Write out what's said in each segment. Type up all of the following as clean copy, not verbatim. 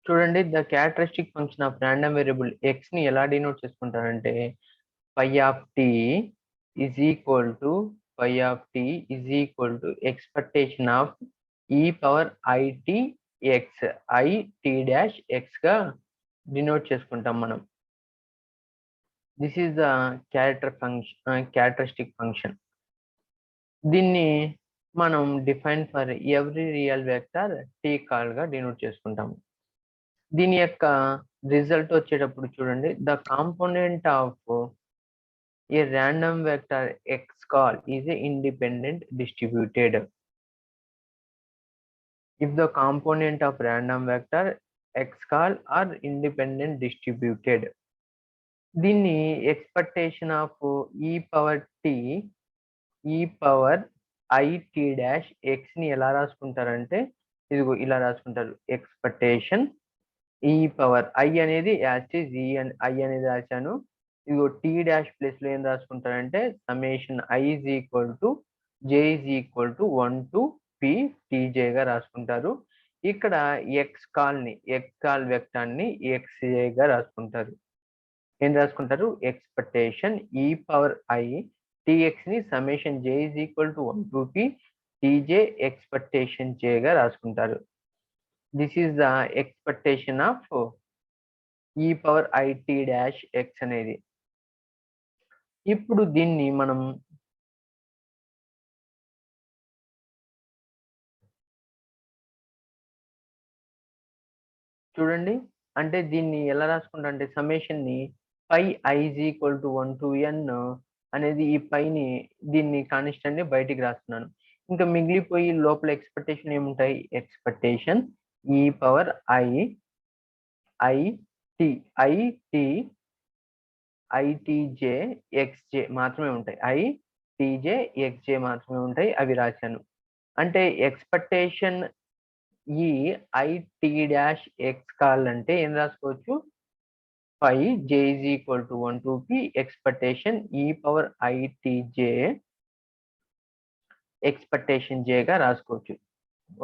చూడండి, the characteristic function of random variable X ని ఎలా denote చేసుకుంటారంటే phi of t is equal to phi of t is equal to expectation of e power it x i t dash x గా denote చేసుకుంటాం మనం. This is the characteristic function. దీన్ని మనం define for every real vector t call గా denote చేసుకుంటాము. దీని యొక్క result వచ్చేటప్పుడు చూడండి, the component of a random vector x call is a independent distributed if the component of random vector x call are independent distributed. దీన్ని expectation of e power t e power i t dash x ని ఎలా రాసుకుంటారంటే ఇదిగో ఇలా రాసుకుంటారు. Expectation e power i అనేది యాస్టీజ్ e and i అనేది రాశాను. ఇదిగో టీ డాష్ ప్లేస్ లో ఏం రాసుకుంటారంటే summation i is equal to j is equal to 1 to p tj గా రాసుకుంటారు. ఇక్కడ ఎక్స్ కాల్ వెక్టర్ ని xj గా రాసుకుంటారు. ఏం రాసుకుంటారు? Expectation e power i tx ని summation j is equal to 1 to p tj expectation j గా రాసుకుంటారు. This is the expectation of e power i t dash x అనేది. ఇప్పుడు దీన్ని మనం చూడండి, అంటే దీన్ని ఎలా రాసుకుంటా అంటే సమ్మేషన్ ని పై i is equal to 1 to n అనేది ఈ పైని దీన్ని కాన్స్టెంట్ ని బయటికి రాస్తున్నాను. ఇంకా మిగిలిపోయి లోపల ఎక్స్పెక్టేషన్ ఏముంటాయి? Expectation e power i itj xj మాత్రమే ఉంటాయి. itj xj మాత్రమే ఉంటాయి. అవి రాశాను. అంటే ఎక్స్పెక్టేషన్ ఈ it డాష్ x కావాలంటే ఏం రాసుకోవచ్చు? phi j is equal to 1 to p expectation e power itj expectation j గా రాసుకోవచ్చు.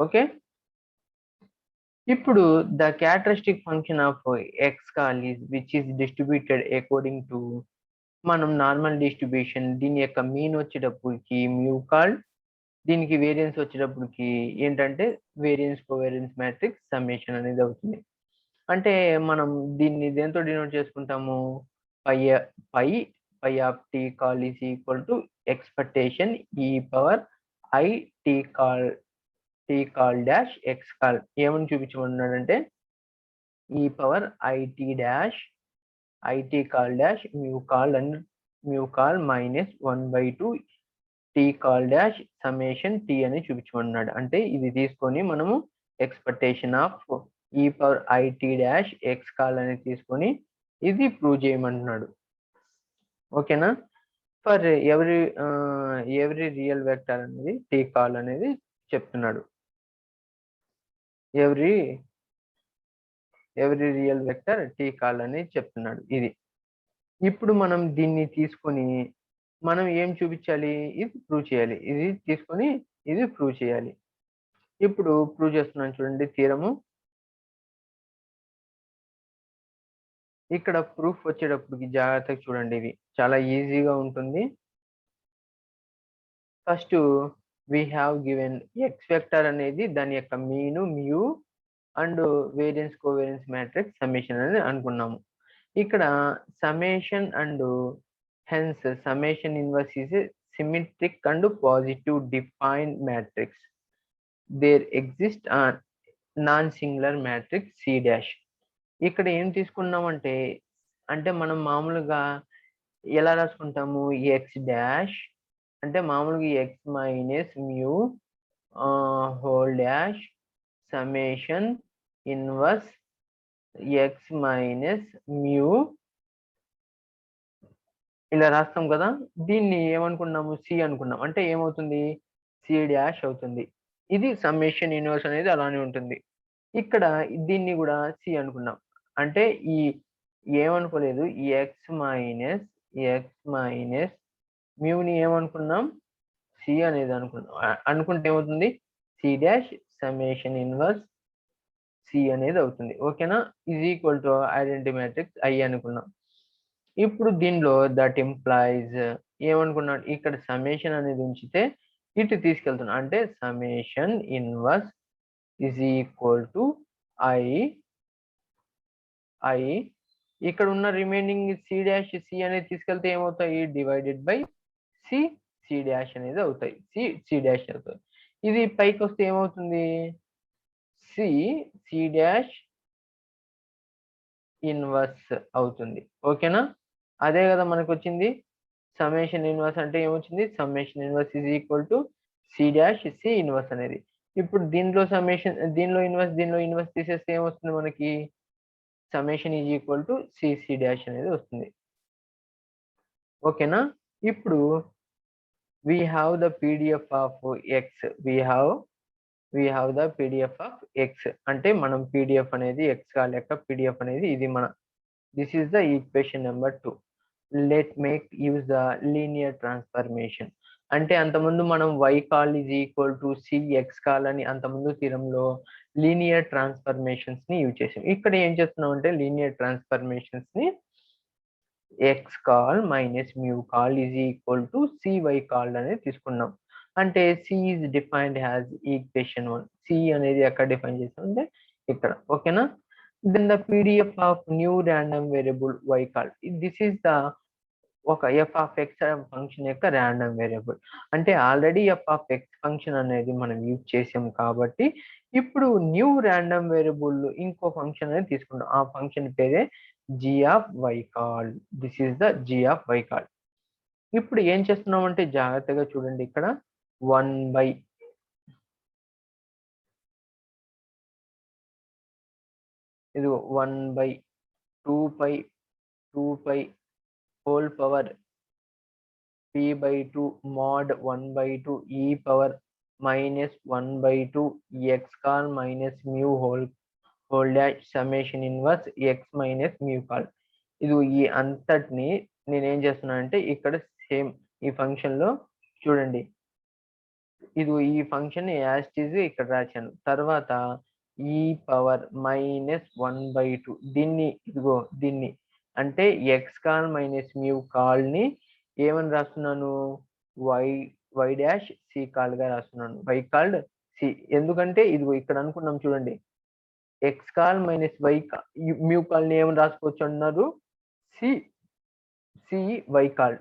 ఓకే, ఇప్పుడు the characteristic function of X call is which is distributed according to మనం నార్మల్ డిస్ట్రిబ్యూషన్. దీని యొక్క mean వచ్చేటప్పటికి మ్యూ కాల్, దీనికి variance వచ్చేటప్పటికి ఏంటంటే వేరియన్స్ కోవేరియన్స్ మ్యాట్రిక్స్ సమ్మేషన్ అనేది అవుతుంది. అంటే మనం దీన్ని దేంతో డినోట్ చేసుకుంటాము? Pi of tea call is equal to expectation e power i t call dash X call ఏమని చూపించమన్నాడంటే e power i t call dash mu call minus 1/2 tea call dash summation t అని చూపించమన్నాడు. అంటే ఇది తీసుకొని మనము expectation of e power i t dash X call అనేది తీసుకొని ఇది ప్రూవ్ చేయమంటున్నాడు. ఓకేనా? ఫర్ ఎవ్రీ రియల్ వెక్టర్ అనేది టీ కాల్ అనేది చెప్తున్నాడు. Every real vector t call అనేది చెప్తున్నాడు. ఇది ఇప్పుడు మనం దీన్ని తీసుకొని మనం ఏం చూపించాలి? ఇది ప్రూవ్ చేయాలి. ఇది తీసుకొని ఇది ప్రూవ్ చేయాలి. ఇప్పుడు ప్రూవ్ చేస్తున్నాను చూడండి థీరము. ఇక్కడ ప్రూఫ్ వచ్చేటప్పటికి జాగ్రత్తగా చూడండి, ఇది చాలా ఈజీగా ఉంటుంది. First we have given x vector అనేది దాని యొక్క mean mu and variance covariance matrix summation అని అనుకున్నాము. ఇక్కడ summation and hence summation inverse is symmetric and positive defined matrix. There exist non singular matrix c dash. ఇక్కడ ఏం తీసుకున్నామంటే అంటే మనం మామూలుగా ఎలా రాసుకుంటాము? ఎక్స్ డాష్ అంటే మామూలుగా X minus mu whole dash summation inverse X minus mu ఇలా రాస్తాం కదా. దీన్ని ఏమనుకున్నాము? సి అనుకున్నాం. అంటే ఏమవుతుంది? సి డాష్ అవుతుంది. ఇది సమ్మేషన్ ఇన్వర్స్ అనేది అలానే ఉంటుంది. ఇక్కడ దీన్ని కూడా సి అనుకున్నాం. అంటే ఈ ఏమనుకోలేదు, ఎక్స్ మైనస్ మ్యూని ఏమనుకున్నాం? సి అనేది అనుకున్నాం. అనుకుంటే ఏమవుతుంది? C dash summation inverse c అనేది అవుతుంది. ఓకేనా? Is equal to identity matrix I అనుకున్నాం. ఇప్పుడు దీనిలో దట్ ఇంప్లాయిస్ ఏమనుకున్నాడు, ఇక్కడ సమ్మేషన్ అనేది ఉంచితే ఇటు తీసుకెళ్తున్నా, అంటే summation inverse is equal to I ఇక్కడ ఉన్న రిమైనింగ్ సి డాష్ సి అనేది తీసుకెళ్తే ఏమవుతాయి, divided by c c dash అనేది అవుతాయి, సి డాష్ అవుతాయి. ఇది పైకి వస్తే ఏమవుతుంది, సి సి డాష్ ఇన్వర్స్ అవుతుంది. ఓకేనా? అదే కదా మనకు వచ్చింది. సమ్మేషన్ ఇన్వర్స్ అంటే ఏమొచ్చింది, summation inverse is equal to c dash c inverse అనేది. ఇప్పుడు దీనిలో సమ్మేషన్, దీనిలో ఇన్వర్స్ తీసేస్తే ఏమొస్తుంది మనకి, summation is equal to c dash అనేది వస్తుంది. ఓకేనా? ఇప్పుడు we have the pdf of x, we have the pdf of x అంటే మనం pdf అనేది x కాల్ యొక్క pdf అనేది ఇది మన, this is the equation number 2. let make use the linear transformation అంటే అంతకుముందు మనం y call is equal to c x call అని అంతకుముందు థీరంలో లీనియర్ ట్రాన్స్ఫర్మేషన్స్ ని యూజ్ చేసాం. ఇక్కడ ఏం చేస్తున్నాం అంటే లీనియర్ ట్రాన్స్ఫర్మేషన్స్ ని x call minus mu call is equal to cy call అనేది తీసుకున్నాం. అంటే c is defined as equation 1. c అనేది ఎక్కడ డిఫైన్ చేసాం అంటే ఇక్కడ. ఓకేనా? Then the pdf of new random variable y call, this is the ఒక f ఆఫ్ x ఫంక్షన్ యొక్క ర్యాండమ్ వేరియబుల్. అంటే already f of x function అనేది మనం యూజ్ చేసాం కాబట్టి ఇప్పుడు న్యూ ర్యాండమ్ వేరియబుల్ ఇంకో ఫంక్షన్ అనేది తీసుకుంటాం. ఆ ఫంక్షన్ పేరే g of y call. This is the g of y call. ఇప్పుడు ఏం చేస్తున్నాం అంటే జాగ్రత్తగా చూడండి, ఇక్కడ 1 ఇది 1/2π whole power p/2 mod 1/2 e power -1/2 x call minus mu whole dash summation inverse x minus mu call. ఇది ఈ అంతటిని నేనేం చేస్తున్నాను అంటే ఇక్కడ సేమ్ ఈ ఫంక్షన్ లో చూడండి, ఇది ఈ ఫంక్షన్ యాజ్ ఇట్ ఈజ్ ఇక్కడ రాశాను. తర్వాత e పవర్ -1/2 దీన్ని, ఇదిగో దీన్ని అంటే x call minus mu call ని ఏమని రాస్తున్నాను, y డాష్ సి కాల్ గా రాస్తున్నాను. y కాల్డ్ సి, ఎందుకంటే ఇదిగో ఇక్కడ అనుకున్నాం చూడండి, x call minus mu call ని ఏమని రాసుకోవచ్చు అన్నారు, y కాల్.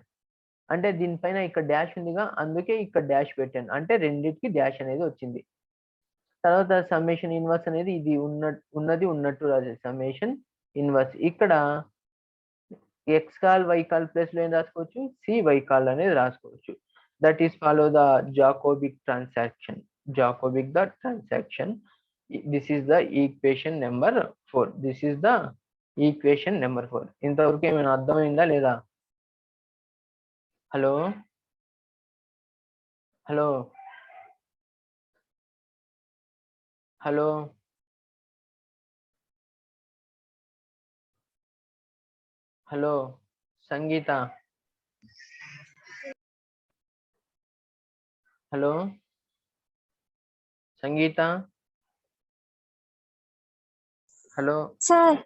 అంటే దీనిపైన ఇక్కడ డాష్ ఉందిగా, అందుకే ఇక్కడ డాష్ పెట్టాను, అంటే రెండింటికి డాష్ అనేది వచ్చింది. తర్వాత సమ్మేషన్ ఇన్వర్స్ అనేది ఇది ఉన్నట్టు రాసేది సమ్మేషన్ ఇన్వర్స్. ఇక్కడ x call y call plus లో ఏం రాసుకోవచ్చు, y కాల్ అనేది రాసుకోవచ్చు. That is follow the Jacobian transaction. This is the equation number 4. ఇంతవరకు ఏమైనా అర్థమైందా లేదా? Hello hello hello hello Sangeeta, hello Sangeeta, hello sir.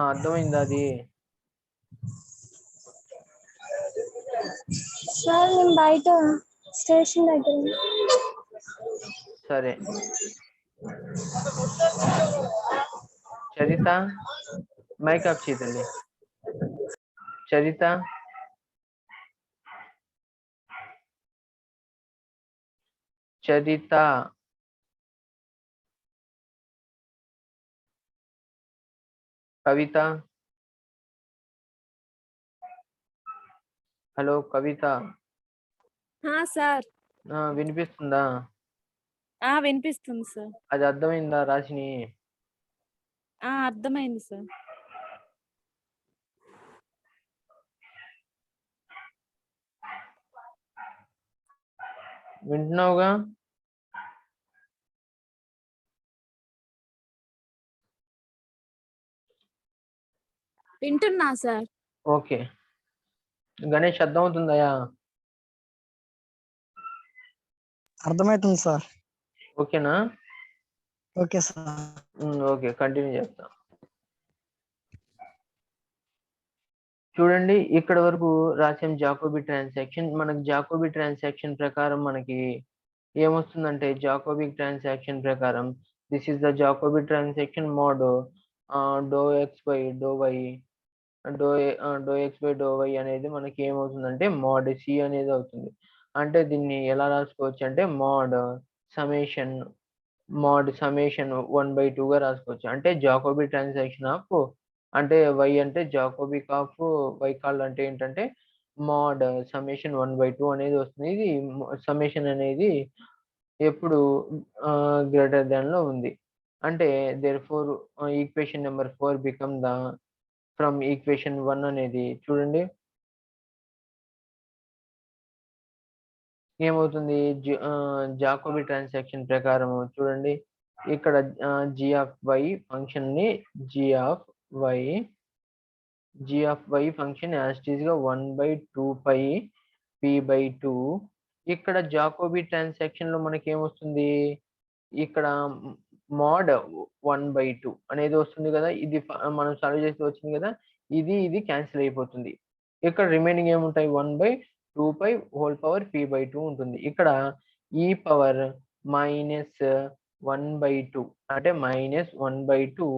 అర్థమైందా అది? సార్ నేను బయట స్టేషన్ దగ్గర. సరే. చరిత మైక్ ఆఫ్ చేయి తల్లి. చరిత కవిత, హలో కవిత. సార్ వినిపిస్తుందా? వినిపిస్తుంది సార్. అది అర్థమైందా రాసిని? అర్థమైంది సార్. వింటున్నావుగా? వింటున్నా సార్. ఓకే. గణేష్ అర్థమవుతుందయా? అర్థమవుతుంది సార్. ఓకేనా? Okay sir. ఓకే, కంటిన్యూ చేస్తా. చూడండి, ఇక్కడ వరకు రాసాం జాకోబీ ట్రాన్సాక్షన్. మనకి జాకోబీ ట్రాన్సాక్షన్ ప్రకారం మనకి ఏమొస్తుందంటే, జాకోబీ ట్రాన్సాక్షన్ ప్రకారం this is the Jacobi transaction mod do x by do y do x by do y అనేది మనకి ఏమవుతుందంటే మోడ్ సి అనేది అవుతుంది. అంటే దీన్ని ఎలా రాసుకోవచ్చు అంటే సమేషన్ మోడ్ సమేషన్ 1/2గా రాసుకోవచ్చు. అంటే జాకోబీ ట్రాన్సాక్షన్ ఆఫ్, అంటే వై అంటే జాకోబిక్ ఆఫ్ వై కాల్డ్ అంటే ఏంటంటే మోడ్ సమేషన్ 1/2 అనేది వస్తుంది. ఇది సమేషన్ అనేది ఎప్పుడు గ్రేటర్ దాన్ లో ఉంది. అంటే therefore equation number 4 become the from equation 1 అనేది చూడండి ఏమవుతుంది, జాకోబీ ట్రాన్సాక్షన్ ప్రకారం చూడండి ఇక్కడ జీ ఆఫ్ వై ఫంక్షన్ ని g of y function as it is గా 1/2π p/2. ఇక్కడ జాకోబీ ట్రాన్సాక్షన్ లో మనకి ఏమొస్తుంది, ఇక్కడ మోడ్ 1/2 అనేది వస్తుంది కదా, ఇది మనం సాల్వ్ చేసి వచ్చింది కదా, ఇది క్యాన్సిల్ అయిపోతుంది. ఇక్కడ రిమైనింగ్ ఏముంటాయి, 1/2π హోల్ పవర్ p/2 ఉంటుంది. ఇక్కడ ఈ పవర్ -1/2 అంటే -1/2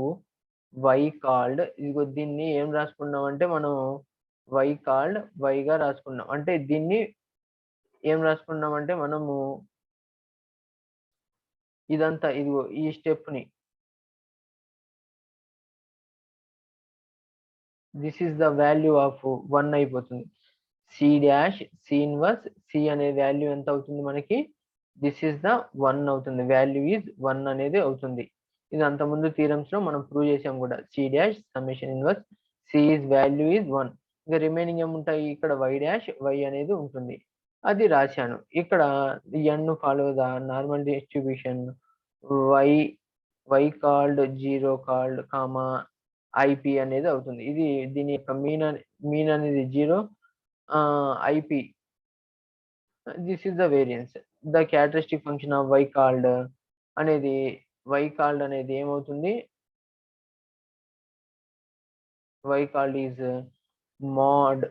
వై కాల్డ్, ఇదిగో దీన్ని ఏం రాసుకున్నాం అంటే మనం వై కాల్డ్ వైగా రాసుకున్నాం. అంటే దీన్ని ఏం రాసుకున్నాం అంటే మనము ఇదంతా ఇదిగో ఈ స్టెప్ ని this is the value of 1 అయిపోతుంది. C dash c inverse c అనే వాల్యూ ఎంత అవుతుంది మనకి, దిస్ ఈస్ ద 1 అవుతుంది. వాల్యూ ఈజ్ 1 అనేది అవుతుంది. ఇది అంతకుముందు థీరమ్స్ లో మనం ప్రూవ్ చేసాం కూడా. C dash summation inverse c is value is 1. ఇంకా రిమైనింగ్ ఏముంటాయి, ఇక్కడ వై డాష్ వై అనేది ఉంటుంది, అది రాశాను. ఇక్కడ n follow the normal distribution y y called zero called comma i p అనేది అవుతుంది. ఇది దీని యొక్క మీన్ అనేది 0, i p this is the variance. The characteristic function of y called అనేది ఏమవుతుంది, y called is mod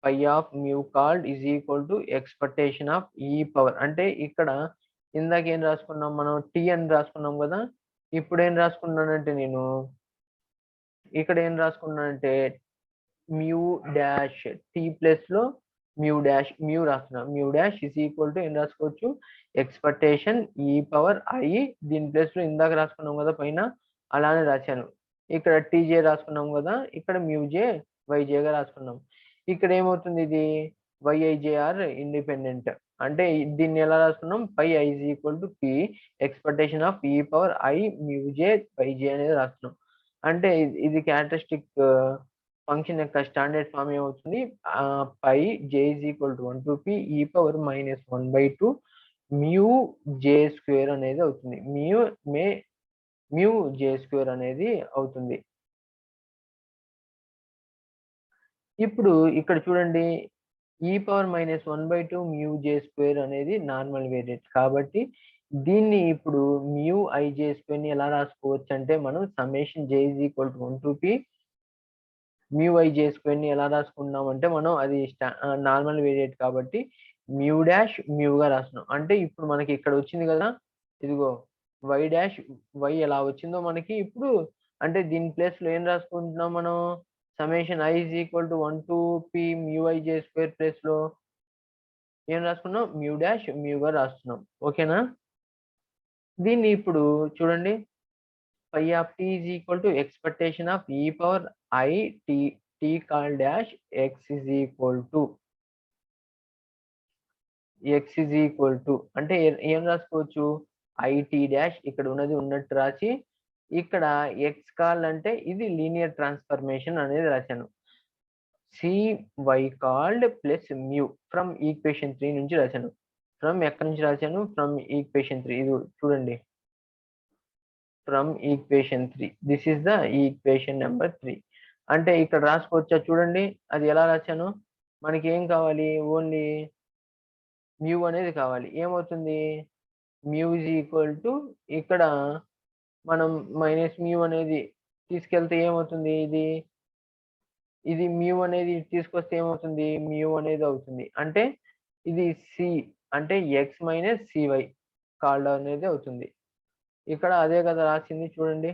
pi of mu called is equal to expectation of e power. అంటే ఇక్కడ ఇందాక ఏం రాసుకున్నాం మనం, టీ అని రాసుకున్నాం కదా, ఇప్పుడు ఏం రాసుకున్నానంటే నేను ఇక్కడ ఏం రాసుకున్నానంటే మ్యూ డాష్ టీ ప్లస్ లో మ్యూ రాస్తున్నాం. Mu dash is equal to ఏం రాసుకోవచ్చు, ఎక్స్పెక్టేషన్ ఈ పవర్ ఐ, దీని ప్లేస్ లో ఇందాక రాసుకున్నాం కదా పైన, అలానే రాశాను. ఇక్కడ టీజే రాసుకున్నాం కదా, ఇక్కడ మ్యూజే వైజేగా రాసుకున్నాం. ఇక్కడ ఏమవుతుంది, ఇది వైఐజేఆర్ ఇండిపెండెంట్. అంటే దీన్ని ఎలా రాసుకున్నాం, pi i is equal to p expectation of e power i mu j y j అనేది రాస్తున్నాం. అంటే ఇది క్యారెక్టరిస్టిక్ ఫంక్షన్ యొక్క స్టాండర్డ్ ఫామ్ ఏమవుతుంది, pi j is equal to 1 to p e power -1/2 mu j square అనేది అవుతుంది. మ్యూ జే స్క్వేర్ అనేది అవుతుంది. ఇప్పుడు ఇక్కడ చూడండి, ఈ పవర్ -1/2 మ్యూ జే స్క్వేర్ అనేది నార్మల్ వేరియేట్ కాబట్టి దీన్ని ఇప్పుడు మ్యూ ఐ జే స్క్వేర్ ని ఎలా రాసుకోవచ్చు అంటే, మనం summation J is equal to 1 to p mu I J square ని ఎలా రాసుకున్నాం అంటే, మనం అది నార్మల్ వేరియేట్ కాబట్టి మ్యూ డాష్ మ్యూగా రాస్తున్నాం. అంటే ఇప్పుడు మనకి ఇక్కడ వచ్చింది కదా, ఇదిగో వై డాష్ వై ఎలా వచ్చిందో మనకి ఇప్పుడు, అంటే దీని ప్లేస్ లో ఏం రాసుకుంటున్నాం మనం, summation I is equal to 1 to p mu I J square place లో ఏం రాసుకున్నాం, మ్యూ డాష్ మ్యూగా రాస్తున్నాం. ఓకేనా, దీన్ని ఇప్పుడు చూడండి, phi of t is equal to expectation of e power I t called dash x is equal to అంటే ఏం రాసుకోవచ్చు, ఐటీ డాష్ ఇక్కడ ఉన్నది ఉన్నట్టు రాసి, ఇక్కడ ఎక్స్ కాల్ అంటే ఇది లీనియర్ ట్రాన్స్ఫర్మేషన్ అనేది రాశాను. C y called plus mu from equation 3 నుంచి రాశాను. ఫ్రమ్ ఎక్కడి నుంచి రాశాను, ఫ్రమ్ ఈక్వేషన్ 3. ఇది చూడండి, from equation 3 this is the equation number 3. అంటే ఇక్కడ రాసుకోవచ్చా చూడండి, అది ఎలా రాశాను, మనకి ఏం కావాలి, ఓన్లీ మ్యూ అనేది కావాలి. ఏమవుతుంది, మ్యూ ఈజ్ ఈక్వల్ టు ఇక్కడ మనం మైనస్ మ్యూ అనేది తీసుకెళ్తే ఏమవుతుంది, ఇది మ్యూ అనేది తీసుకొస్తే ఏమవుతుంది, మ్యూ అనేది అవుతుంది. అంటే ఇది సి అంటే ఎక్స్ మైనస్ సివై కాల్డ్ అనేది అవుతుంది. ఇక్కడ అదే కదా రాసింది చూడండి.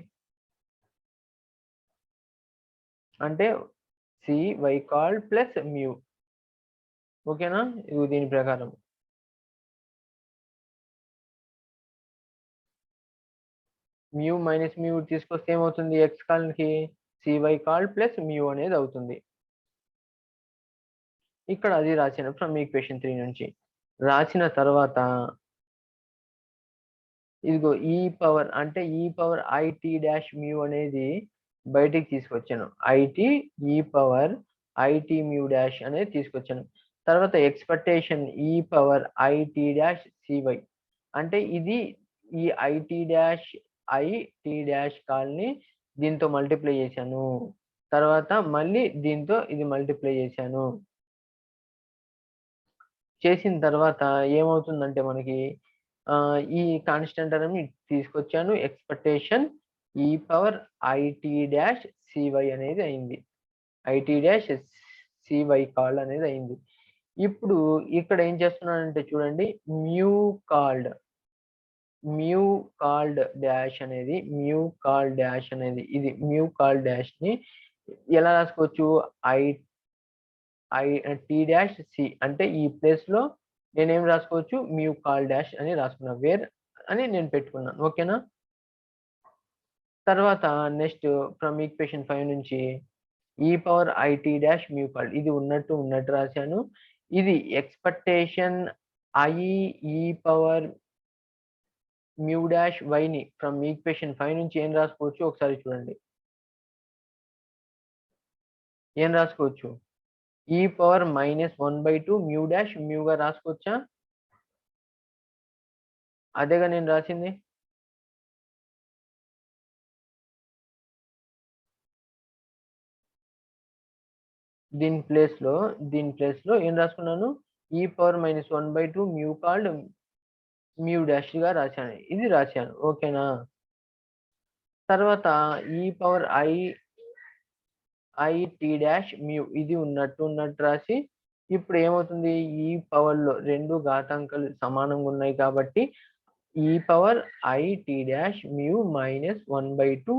అంటే సివై కాల్డ్ ప్లస్ మ్యూ. ఓకేనా, ఇది దీని ప్రకారం మ్యూ మైనస్ మ్యూ తీసుకొస్తే ఏమవుతుంది, ఎక్స్ కాల్డ్కి సివై కాల్డ్ ప్లస్ మ్యూ అనేది అవుతుంది. ఇక్కడ అది రాసిన ఫ్రమ్ ఈక్వేషన్ 3 నుంచి. రాసిన తర్వాత ఇదిగో ఈ పవర్ అంటే ఈ పవర్ ఐటీ డాష్ మ్యూ అనేది బయటికి తీసుకొచ్చాను. ఐటీ ఈ పవర్ ఐటీ మ్యూ డాష్ అనేది తీసుకొచ్చాను. తర్వాత expectation e power i t dash CY అంటే ఇది ఈ ఐటీ డాష్ ఐటీ డాష్ కాల్ని దీంతో మల్టిప్లై చేశాను. తర్వాత మళ్ళీ దీంతో ఇది మల్టిప్లై చేశాను. చేసిన తర్వాత ఏమవుతుందంటే మనకి ఈ కాన్స్టెంట్ అనేది తీసుకొచ్చాను. Expectation e power i t dash CY అనేది అయింది. ఐటీ డాష్ సివై కాల్డ్ అనేది అయింది. ఇప్పుడు ఇక్కడ ఏం చేస్తున్నానంటే చూడండి, మ్యూ కాల్డ్ డాష్ అనేది ఇది మ్యూ కాల్డ్ డాష్ ని ఎలా రాసుకోవచ్చు, టీ డాష్ సి అంటే ఈ ప్లేస్ లో నేనేం రాసుకోవచ్చు, మ్యూ కాల్ డాష్ అని రాసుకున్నా, వేర్ అని నేను పెట్టుకున్నాను. ఓకేనా. తర్వాత నెక్స్ట్ ఫ్రమ్ ఈక్వేషన్ 5 నుంచి e power i t dash mu call ఇది ఉన్నట్టు రాశాను. ఇది expectation e power mu dash వైని ఫ్రమ్ ఈక్వేషన్ 5 నుంచి ఏం రాసుకోవచ్చు ఒకసారి చూడండి. ఏం రాసుకోవచ్చు, ఈ పవర్ -1/2 మ్యూ డాష్ మ్యూగా రాసుకోవచ్చా? అదేగా నేను రాసింది. దీని ప్లేస్ లో ఏం రాసుకున్నాను, e power -1/2 mu called mu dash గా రాశాను, ఇది రాశాను. ఓకేనా. తర్వాత ఈ పవర్ ఐటీ డాష్ మ్యూ ఇది ఉన్నట్టు రాసి ఇప్పుడు ఏమవుతుంది, ఈ పవర్ లో రెండు ఘాతాంకాలు సమానంగా ఉన్నాయి కాబట్టి ఈ power i t dash mu -1/2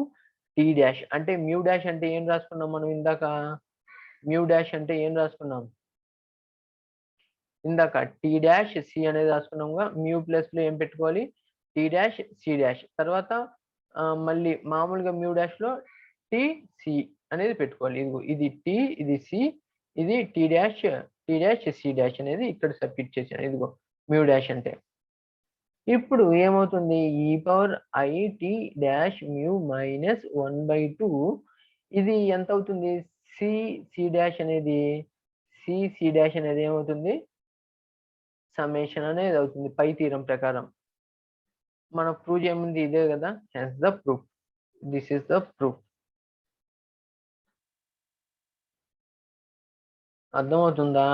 t dash అంటే మ్యూ డాష్ అంటే ఏం రాసుకున్నాం మనం ఇందాక, మ్యూ డాష్ అంటే ఏం రాసుకున్నాం ఇందాక, టీ డాష్ సి అనేది రాసుకున్నాముగా. మ్యూ ప్లస్ లో ఏం పెట్టుకోవాలి, టీ డాష్ సి డాష్. తర్వాత మళ్ళీ మామూలుగా మ్యూ డాష్ లో టీ సి అనేది పెట్టుకోవాలి. ఇది టీ, ఇది సి, ఇది టీ డాష్ సి డాష్ అనేది ఇక్కడ సబ్మిట్ చేశాను. ఇదిగో మ్యూ డాష్ అంటే. ఇప్పుడు ఏమవుతుంది, ఈ పవర్ ఐటీ డాష్ మ్యూ -1/2 ఇది ఎంత అవుతుంది, సి డాష్ అనేది ఏమవుతుంది, సమ్మేషన్ అనేది అవుతుంది పై థీరం ప్రకారం. మన ప్రూవ్ చేయముంది ఇదే కదా, hence the proof, this is the proof. అర్థమవుతుందా?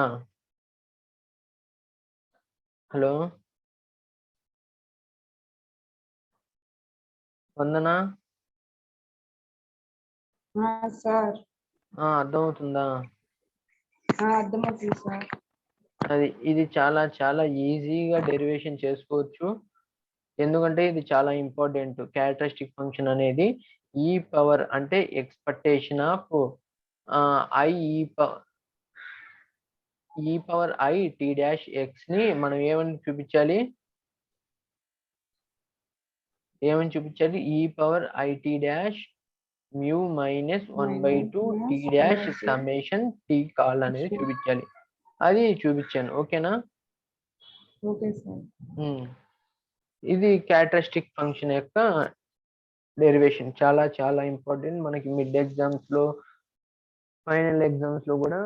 హలో వందన, సార్ అర్థమవుతుందా? అర్థమవుతుంది సార్. అది ఇది చాలా చాలా ఈజీగా డెరివేషన్ చేసుకోవచ్చు. ఎందుకంటే ఇది చాలా ఇంపార్టెంట్. క్యారెక్టరిస్టిక్ ఫంక్షన్ అనేది ఈ పవర్ అంటే expectation of e power i t dash x ని మనం ఏమని చూపించాలి, e power i t dash mu -1/2 t dash summation tea call అనేది చూపించాలి. అది చూపించాను. ఓకేనా. Okay sir. ఇది క్యారెక్టరిస్టిక్ ఫంక్షన్ యొక్క డెరివేషన్. చాలా చాలా ఇంపార్టెంట్. మనకి మిడ్ ఎగ్జామ్స్ లో, ఫైనల్ ఎగ్జామ్స్ లో కూడా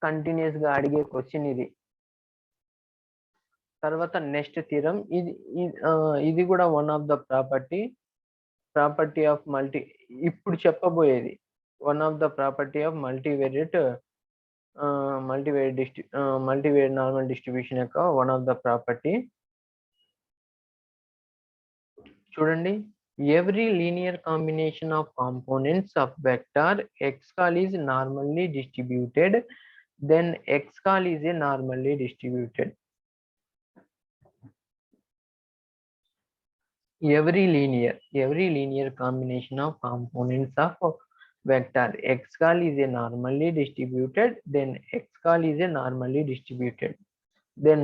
కంటిన్యూస్ గా అడిగే క్వశ్చన్ ఇది. తర్వాత నెక్స్ట్ థీరం ఇది కూడా one of the property of ఇప్పుడు చెప్పబోయేది one of the property of multivariate normal distribution యొక్క వన్ ఆఫ్ ద ప్రాపర్టీ. చూడండి, every linear combination of components of vector xcol is normally distributed, then xcol is a normally distributed. Every linear combination of components of vector xcol is a normally distributed, then xcol is a normally distributed, then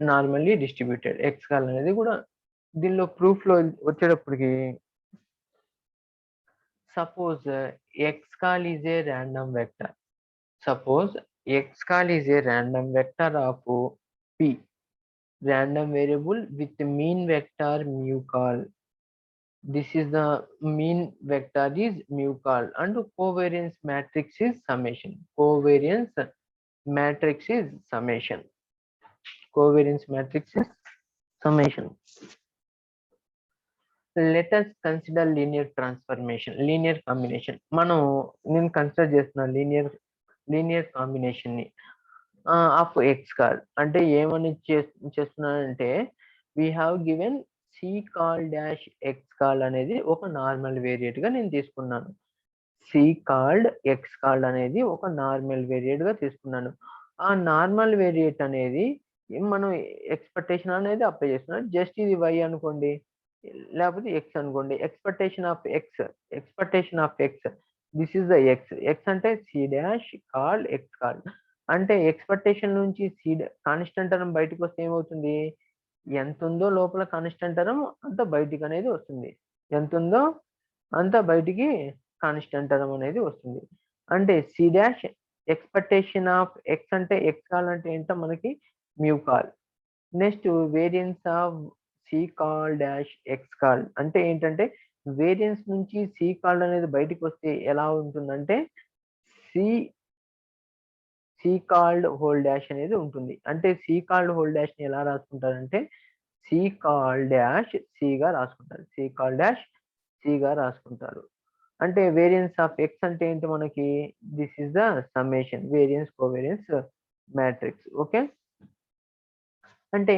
normally distributed. xcol అనేది కూడా దీనిలో proof లో వచ్చేటప్పటికి, suppose xcol is a random vector. Suppose xcol is a random vector of p, random variable with mean vector mu col. This is the mean vector is mu col and covariance matrix is summation. Covariance matrix is summation. Covariance matrix is summation. Let us consider linear transformation, linear combination. నేను consider చేస్తున్నా linear combination ని of xcol. అంటే ఏమని చేస్తున్నానంటే, we have given col dash xcol అనేది ఒక normal variate గా నేను తీసుకున్నాను. called xcol అనేది ఒక నార్మల్ వేరియేట్ గా తీసుకున్నాను. ఆ నార్మల్ వేరియేట్ అనేది మనం ఎక్స్పెక్టేషన్ అనేది అప్లై చేస్తున్నాం. జస్ట్ ఇది y అనుకోండి, లేకపోతే x అనుకోండి. Expectation of x, this is the x అంటే c dash called x called. అంటే ఎక్స్పెక్టేషన్ నుంచి కాన్స్టెంట్ టర్మ్ బయటకు వస్తే ఏమవుతుంది, ఎంత ఉందో లోపల కాన్స్టెంట్ టర్మ్ అంత బయటికి అనేది వస్తుంది. ఎంత ఉందో అంత బయటికి కాన్స్టెంట్ టర్మ్ అనేది వస్తుంది. అంటే c dash expectation of x అంటే x కాల్ అంటే ఏంటో మనకి mu call. Next variance of col dash xcol అంటే ఏంటంటే, వేరియన్స్ నుంచి col అనేది బయటికి వస్తే ఎలా ఉంటుందంటే called హోల్ డాష్ అనేది ఉంటుంది. అంటే called హోల్ డాష్ ని ఎలా రాసుకుంటారంటే call dash c గా రాసుకుంటారు. call dash c గా రాసుకుంటారు. అంటే వేరియన్స్ ఆఫ్ x అంటే ఏంటి మనకి, this is the summation variance covariance matrix. Okay, అంటే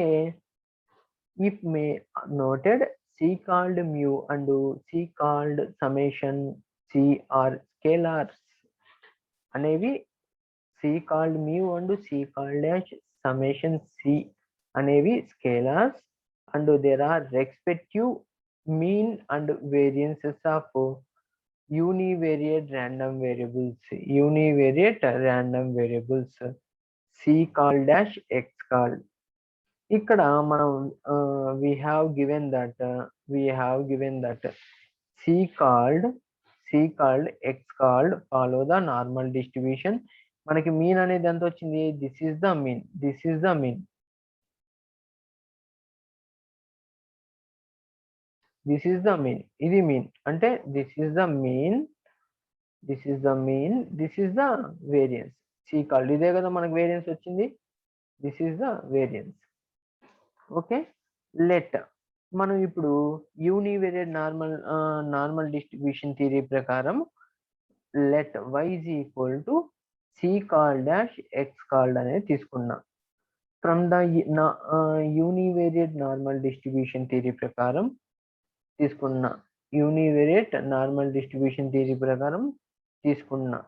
if may noted, c called mu and c called summation c are scalars అనేవి, c called mu and c called dash summation c అనేవి scalars, and there are respective mean and variances of univariate random variables c called dash x called. ఇక్కడ మనం we have given that c called x called follow the normal distribution. మనకి mean అనేది ఎంత వచ్చింది, this is the mean ఇది mean. అంటే this is the variance. c called ఇదే కదా మనకి వేరియన్స్ వచ్చింది, this is the variance. Okay, let మనం ఇప్పుడు యూనివేరియట్ నార్మల్ డిస్ట్రిబ్యూషన్ థియరీ ప్రకారం let y is equal to c called dash x called అనేది తీసుకున్నాం. From the యూనివేరియట్ normal distribution theory ప్రకారం తీసుకున్నా.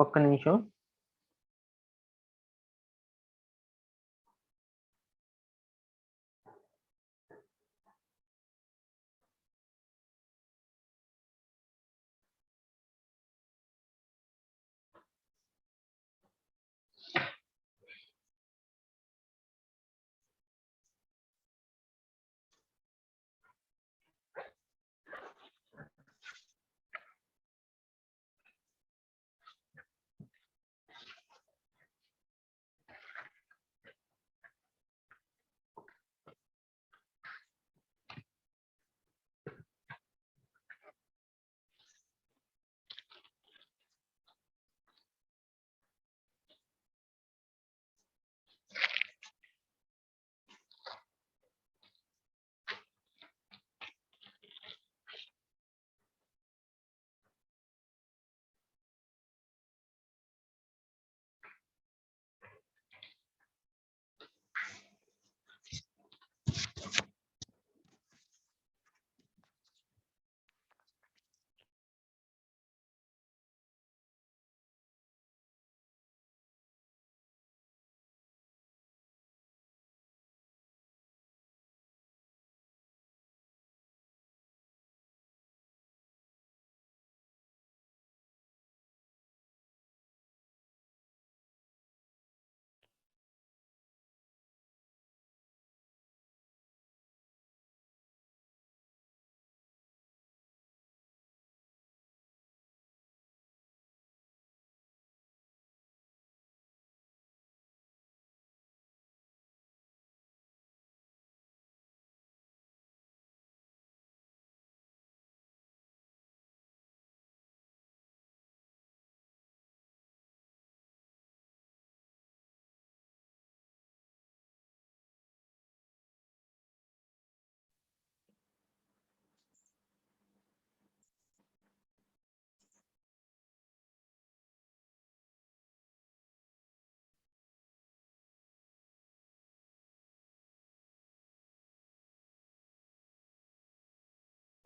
ఒక్క నిమిషం.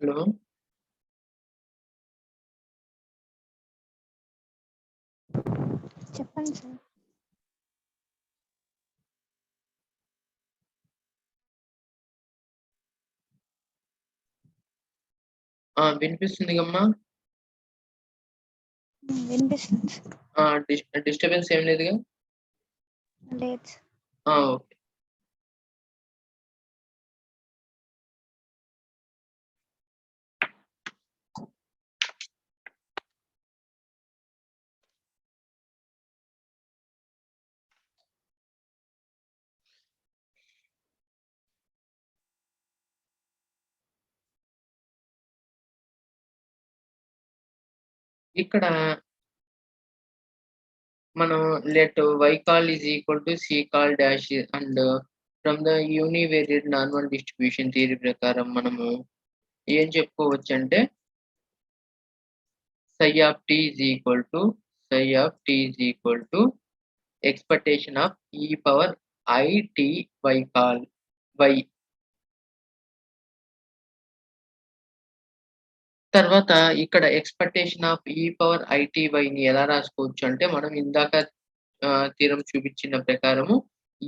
హలో. చెప్పండి సార్. వినిపిస్తుంది అమ్మా. వినిపిస్తుంది సార్. డిస్టర్బెన్స్ ఏం లేదుగా. లేదు సార్. ఓకే. ఇక్కడ మనం let y call is equal to c call dash and from the univariate normal distribution theory ప్రకారం మనము ఏం చెప్పుకోవచ్చు అంటే psi of t is equal to expectation of e power I t y call y. తర్వాత ఇక్కడ expectation of e power ITY ని ఎలా రాసుకోవచ్చు అంటే మనం ఇందాక థీరం చూపించిన ప్రకారము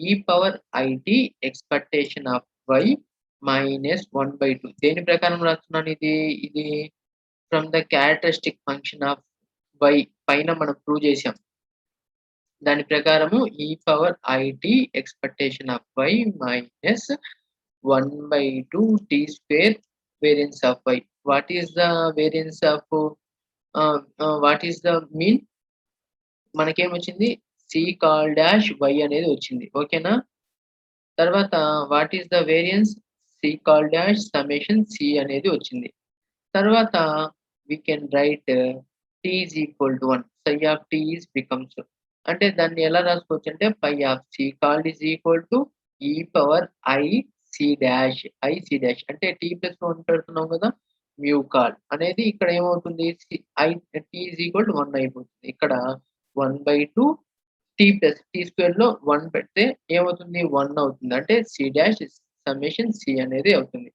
e power i t expectation of y -1/2 దేని ప్రకారం రాస్తున్నాను ఇది from the characteristic function of y పైన మనం ప్రూవ్ చేసాం. దాని ప్రకారము e power i t expectation of y -1/2 t square variance of y. What is the variance of what is the mean? మనకేమొచ్చింది c call dash y అనేది వచ్చింది. ఓకేనా. తర్వాత what is the variance c call dash summation c అనేది వచ్చింది. తర్వాత we can write t is equal to 1. psi of t is becomes అంటే దాన్ని ఎలా రాసుకోవచ్చు అంటే phi of c called is equal to e power I c dash అంటే t plus 1 పెడుతున్నాం కదా, మ్యూ కాల్ అనేది ఇక్కడ ఏమవుతుంది t is equal to 1 అయిపోతుంది. ఇక్కడ 1/2 t ప్లస్ t స్క్వేర్ లో 1 పెడితే ఏమవుతుంది 1 అవుతుంది. అంటే c dash సమ్మేషన్ c అనేది అవుతుంది.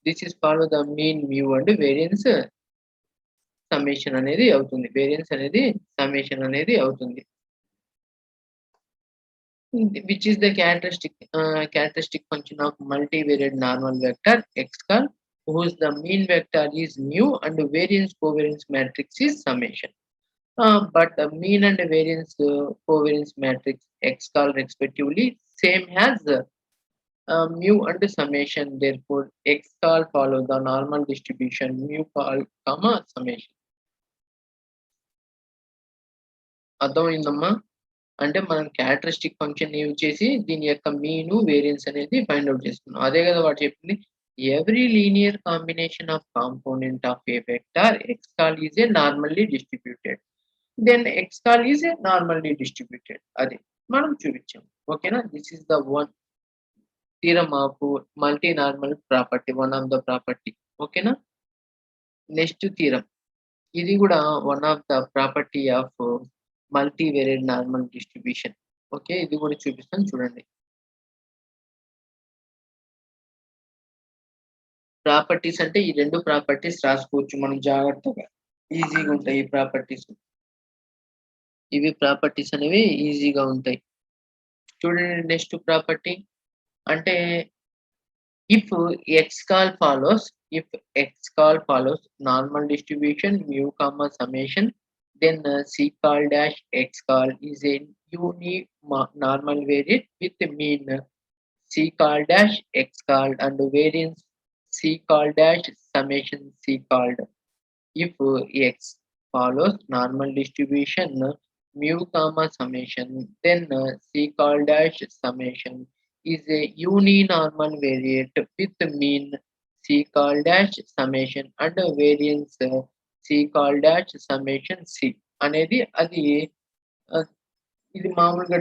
This is follow the mean mu and variance summation అనేది అవుతుంది. వేరియన్స్ అనేది సమ్మేషన్ అనేది అవుతుంది. Which is the characteristic function of multivariate normal vector x call whose the mean vector is mu and variance covariance matrix is summation. But the mean and variance covariance matrix x call respectively same has mu and summation. Therefore x call follow the normal distribution mu call comma summation. అర్థమైందమ్మా. అంటే మనం characteristic function use చేసి దీని యొక్క mean variance అనేది find out చేసుకున్నాం. అదే కదా వాడు చెప్పింది. Every linear combination of component of a vector X call is a normally distributed. Then X call is a normally distributed. అది మనం చూపించాం. ఓకేనా. This is the one theorem of multi normal property, one of the property. ఓకేనా. Next theorem, ఇది కూడా one of the property of multivariate normal distribution. Okay, ఇది కూడా చూపిస్తాను చూడండి. ప్రాపర్టీస్ అంటే ఈ రెండు ప్రాపర్టీస్ రాసుకోవచ్చు మనం జాగ్రత్తగా, ఈజీగా ఉంటాయి ఈ ప్రాపర్టీస్. ఇవి ప్రాపర్టీస్ అనేవి ఈజీగా ఉంటాయి. చూడండి నెక్స్ట్ ప్రాపర్టీ అంటే if x call follows normal distribution mu comma summation, then c call dash x call is a normal variate with mean c call dash x called and variance c call dash summation c called. If x follows normal distribution mu comma summation, then c call dash summation is a uninormal variate with mean c call dash summation and variance c call dash summation c అనేది అది ఇది మామూలుగా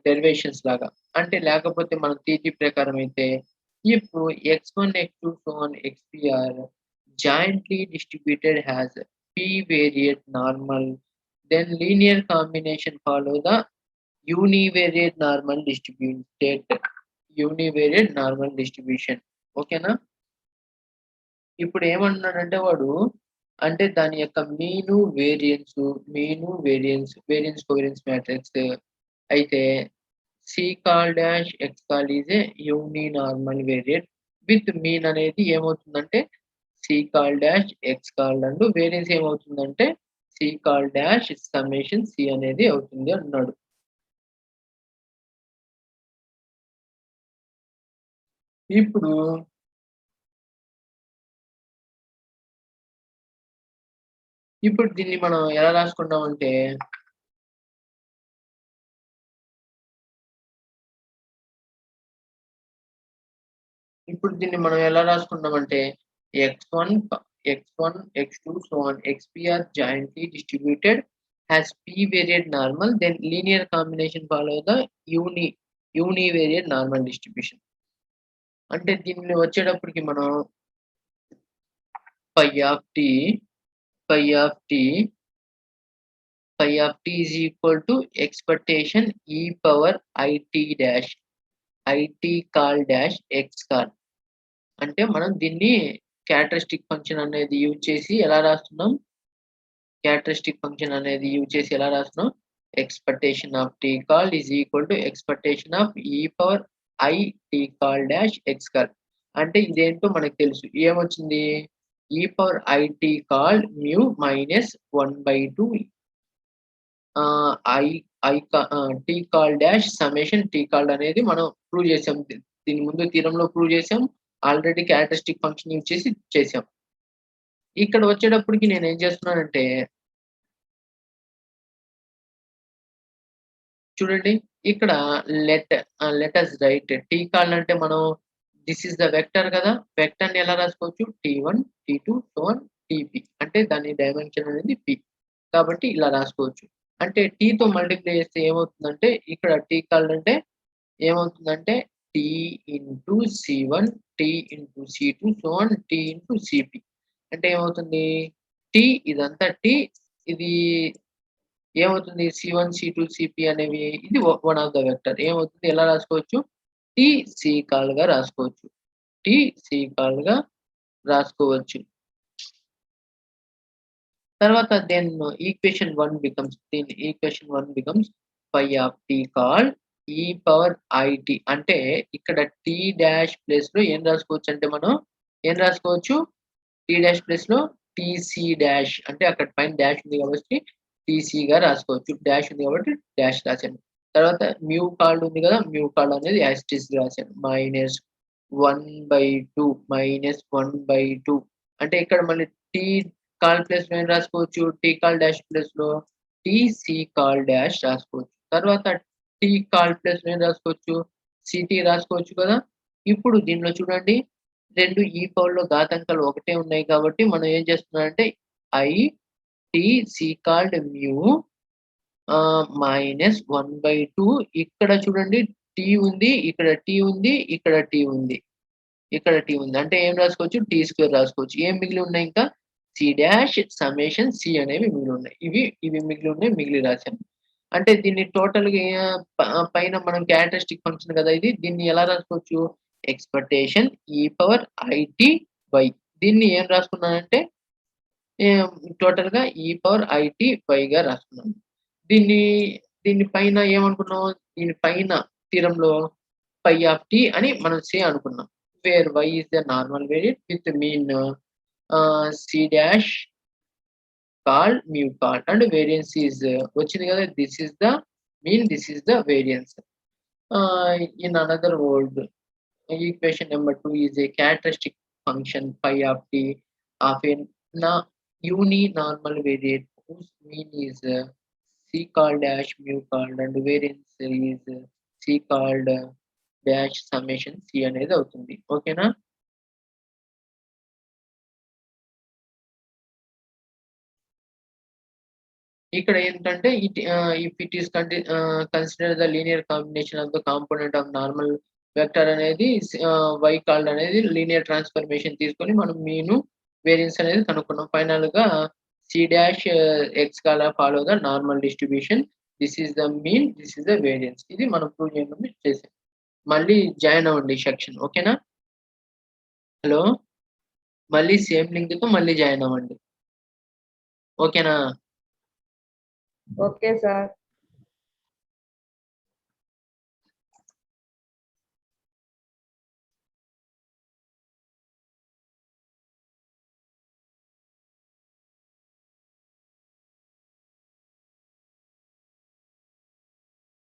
derivations లాగా. అంటే లేకపోతే మనం theory ప్రకారం అయితే if x1 x2 so on xp are jointly distributed has p variate normal, then linear combination follow the univariate normal distribution. ఓకేనా. ఇప్పుడు ఏమంటున్నాడంటే వాడు అంటే దాని యొక్క మీను వేరియన్స్ కోవేరియన్స్ మ్యాట్రిక్స్ అయితే C call dash X call is a uni normal variate with mean అనేది ఏమవుతుందంటే C call dash X call and variance ఏమవుతుందంటే C call dash summation C అనేది అవుతుంది అన్నాడు. ఇప్పుడు దీన్ని మనం ఎలా రాసుకుంటామంటే x1, x2, so on, xp are jointly distributed has p variant normal, then linear combination follow the univariate normal distribution. అంటే దీన్ని వచ్చేటప్పటికి మనం phi of t is equal to expectation e power it call dash x call. అంటే మనం దీన్ని characteristic function అనేది use చేసి ఎలా రాస్తున్నాం? Expectation of tea call is equal to expectation of e power i T call dash X call. అంటే ఇదేంటో మనకు తెలుసు. ఏమొచ్చింది? E power i T call mu minus 1/2 tea call dash summation tea call అనేది మనం ప్రూవ్ చేసాం. దీని ముందు థీరంలో ప్రూవ్ చేసాం. ఆల్రెడీ క్యారెక్టరిస్టిక్ ఫంక్షన్ యూజ్ చేసి చేసాం. ఇక్కడ వచ్చేటప్పటికి నేను ఏం చేస్తున్నానంటే చూడండి, ఇక్కడ లెటర్స్ రైట్ టీ కాల్ అంటే మనం దిస్ ఇస్ ద వెక్టర్ కదా, వెక్టర్ ని ఎలా రాసుకోవచ్చు? t1 t2 so on tp అంటే దాని డైమెన్షన్ అనేది p కాబట్టి ఇలా రాసుకోవచ్చు. అంటే t తో మల్టిప్లై చేస్తే ఏమవుతుందంటే ఇక్కడ టీ కాల్ అంటే ఏమవుతుందంటే t into c1 t into c2 so on t into cp అంటే ఏమవుతుంది? t ఇదంతా t, ఇది ఏమవుతుంది? c1 c2 cp అనేవి ఇది వన్ ఆఫ్ ద వెక్టర్. ఏమవుతుంది? ఎలా రాసుకోవచ్చు? t c కాల్ గా రాసుకోవచ్చు. తర్వాత then equation 1 becomes phi of t call e power it. అంటే ఇక్కడ t డాష్ ప్లేస్ లో ఏం రాసుకోవచ్చు అంటే మనం ఏం రాసుకోవచ్చు? t డాష్ ప్లేస్ లో tc డాష్ అంటే అక్కడ పైన డాష్ ఉంది కాబట్టి tc గా రాసుకోవచ్చు. డాష్ ఉంది కాబట్టి డాష్ రాశాను. తర్వాత మ్యూ కాల్డ్ ఉంది కదా, మ్యూ కాల్డ్ అనేది యాస్టిస్ రాశాను. -1/2 అంటే ఇక్కడ మళ్ళీ టీ కాల్ ప్లేస్ లో ఏం రాసుకోవచ్చు? టీ కాల్ డాష్ ప్లేస్ లో టీసీ కాల్ డాష్ రాసుకోవచ్చు. తర్వాత టీ కాల్ ప్లేస్ లో ఏం రాసుకోవచ్చు? సిటీ రాసుకోవచ్చు కదా. ఇప్పుడు దీనిలో చూడండి, రెండు ఈ పవర్ లో ఘాతాంకాలు ఒకటే ఉన్నాయి కాబట్టి మనం ఏం చేస్తున్నామంటే i t c called mu -1/2 ఇక్కడ చూడండి టీ ఉంది, ఇక్కడ టీ ఉంది, ఇక్కడ టీ ఉంది, ఇక్కడ టీ ఉంది. అంటే ఏం రాసుకోవచ్చు? టీ స్క్వేర్ రాసుకోవచ్చు. ఏం మిగిలి ఉన్నాయి? ఇంకా సి డాష్ సమ్మేషన్ సి అనేవి మిగిలి ఉన్నాయి. ఇవి మిగిలి ఉన్నాయి, మిగిలి రాశాను. అంటే దీన్ని టోటల్ గా పైన మనం క్యారెక్టరిస్టిక్ ఫంక్షన్ కదా ఇది, దీన్ని ఎలా రాసుకోవచ్చు? Expectation e power IT by, దీన్ని ఏం రాసుకున్నానంటే టోటల్ గా ఈ పవర్ ఐటీ బై గా రాసుకున్నాను. దీన్ని పైన ఏమనుకున్నాం? దీని పైన తీరంలో phi of t అని మనం సే అనుకున్నాం. Where y is the normal variant with mean c dash called mu called and variance is వచ్చింది కదా, this is the mean, this is the variance. In another word, equation number 2 is a characteristic function phi of t of a uni-normal variant whose mean is c called dash mu called and variance is c called dash summation C అనేది అవుతుంది. ఓకేనా? ఇక్కడ ఏంటంటే if it is consider the linear combination of the component of normal vector అనేది y called అనేది linear transformation తీసుకొని మనం mean variance అనేది కనుక్కున్నాం. ఫైనల్ గా c dash X call follow the normal distribution, this is the mean, this is the variance. ఇది మనం prove చేయడం చేసాం. మళ్ళీ జాయిన్ అవ్వండి సెక్షన్. ఓకేనా? హలో, మళ్ళీ సేమ్ లింక్ తో మళ్ళీ జాయిన్ అవ్వండి. ఓకేనా? Okay sir.